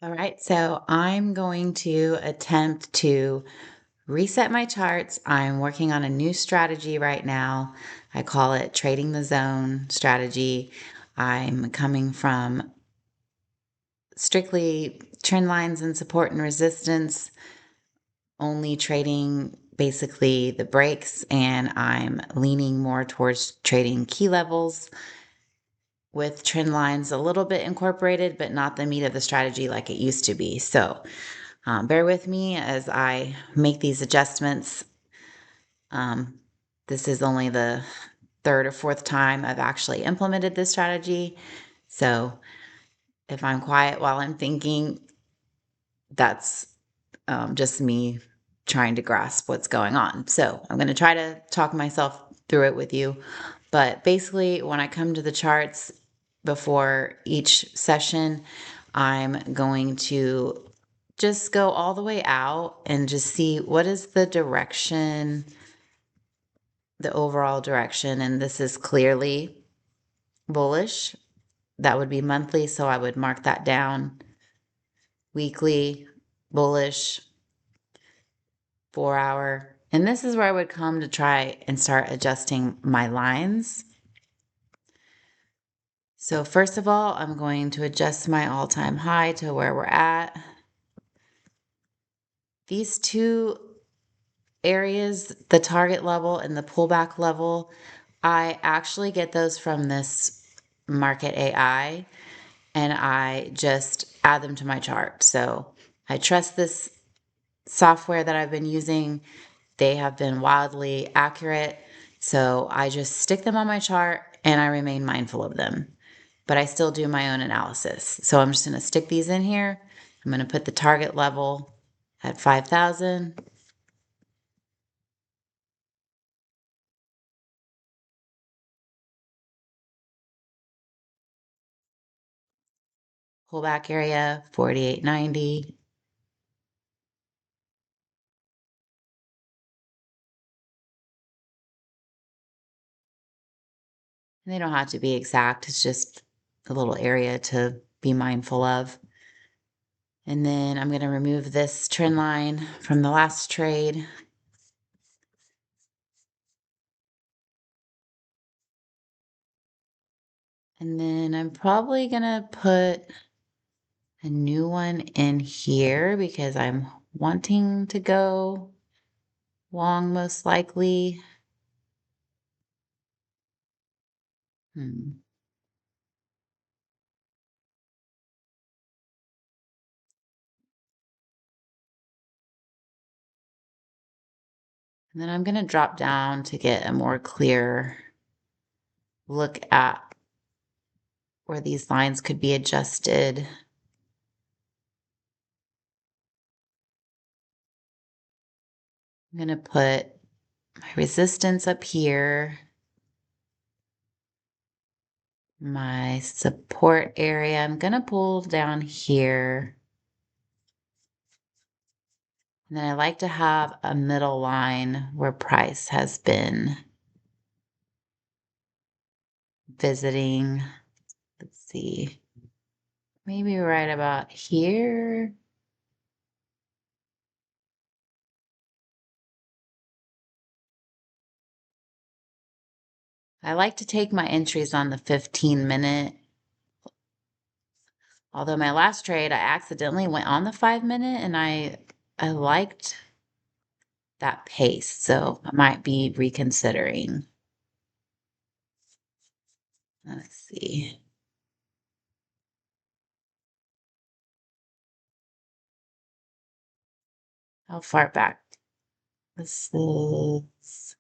All right, so I'm going to attempt to reset my charts. I'm working on a new strategy right now. I call it trading the zone strategy. I'm coming from strictly trend lines and support and resistance, only trading basically the breaks, and I'm leaning more towards trading key levels with trend lines a little bit incorporated, but not the meat of the strategy like it used to be. So bear with me as I make these adjustments. Um, this is only the third or fourth time I've actually implemented this strategy. So if I'm quiet while I'm thinking, that's just me trying to grasp what's going on. So I'm going to try to talk myself through it with you. But basically, when I come to the charts before each session, I'm going to just go all the way out and just see what is the direction, the overall direction. And this is clearly bullish. That would be monthly, so I would mark that down. Weekly, bullish, 4 hour. And this is where I would come to try and start adjusting my lines. So first of all, I'm going to adjust my all-time high to where we're at. These two areas, the target level and the pullback level, I actually get those from this market AI, and I just add them to my chart. So I trust this software that I've been using. They have been wildly accurate. So I just stick them on my chart and I remain mindful of them. But I still do my own analysis. So I'm just going to stick these in here. I'm going to put the target level at 5,000. Pullback area, 48.90. And they don't have to be exact. It's just a little area to be mindful of. And then I'm going to remove this trend line from the last trade. And then I'm probably going to put a new one in here because I'm wanting to go long, most likely. And then I'm going to drop down to get a more clear look at where these lines could be adjusted. I'm going to put my resistance up here, my support area. I'm going to pull down here. And then I like to have a middle line where price has been visiting. Let's see, maybe right about here. I like to take my entries on the 15-minute. Although my last trade, I accidentally went on the 5-minute and I liked that pace. So I might be reconsidering. Let's see. How far back? This is,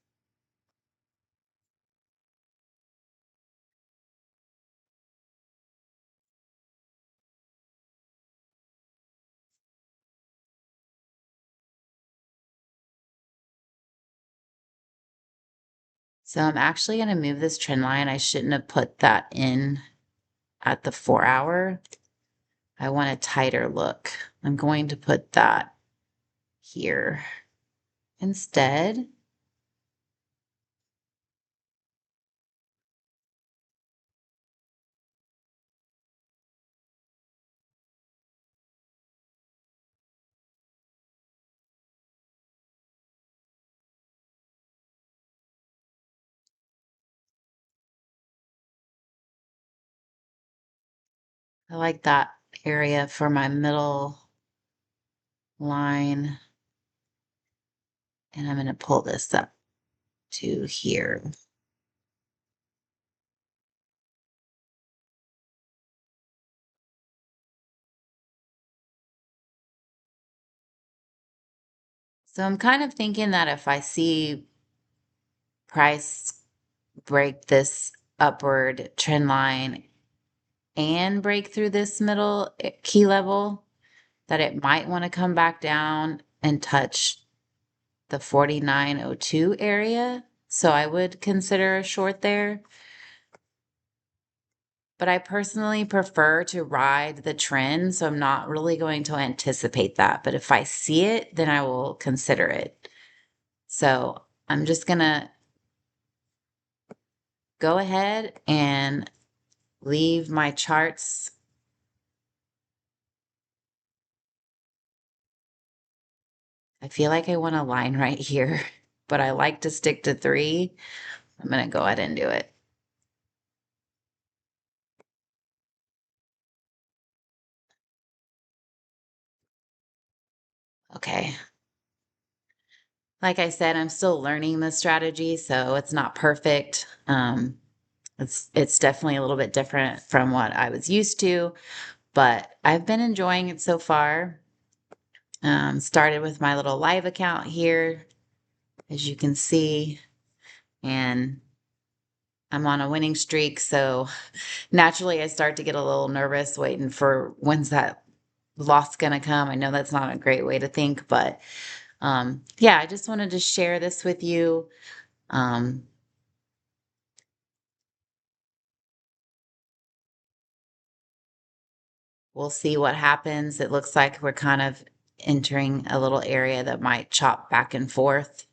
so I'm actually going to move this trend line. I shouldn't have put that in at the 4 hour. I want a tighter look. I'm going to put that here instead. I like that area for my middle line. And I'm going to pull this up to here. So I'm kind of thinking that if I see price break this upward trend line and break through this middle key level, that it might want to come back down and touch the 49.02 area. So I would consider a short there. But I personally prefer to ride the trend, so I'm not really going to anticipate that. But if I see it, then I will consider it. So I'm just going to go ahead and leave my charts I feel like I want a line right here, but I like to stick to 3. I'm going to go ahead and do it. Okay. Like I said, I'm still learning this strategy, so it's not perfect. It's definitely a little bit different from what I was used to, but I've been enjoying it so far. Started with my little live account here, as you can see, and I'm on a winning streak, so naturally I start to get a little nervous waiting for when's that loss gonna come. I know that's not a great way to think, but yeah, I just wanted to share this with you. Um, we'll see what happens. It looks like we're kind of entering a little area that might chop back and forth.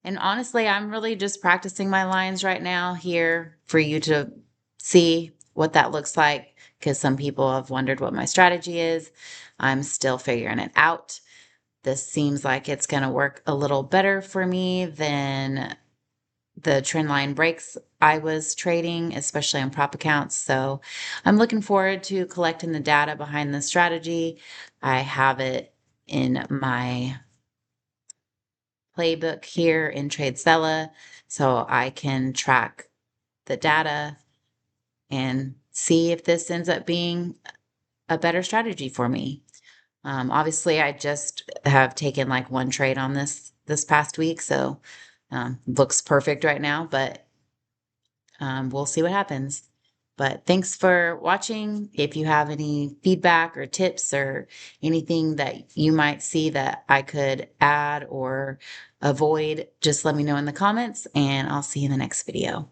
And honestly, I'm really just practicing my lines right now here for you to see what that looks like, because some people have wondered what my strategy is. I'm still figuring it out. This seems like it's going to work a little better for me than the trend line breaks I was trading, especially on prop accounts. So I'm looking forward to collecting the data behind the strategy. I have it in my playbook here in TradeSella, so I can track the data and see if this ends up being a better strategy for me. Obviously, I just have taken like one trade on this past week, so looks perfect right now, but we'll see what happens. But thanks for watching. If you have any feedback or tips or anything that you might see that I could add or avoid, just let me know in the comments, and I'll see you in the next video.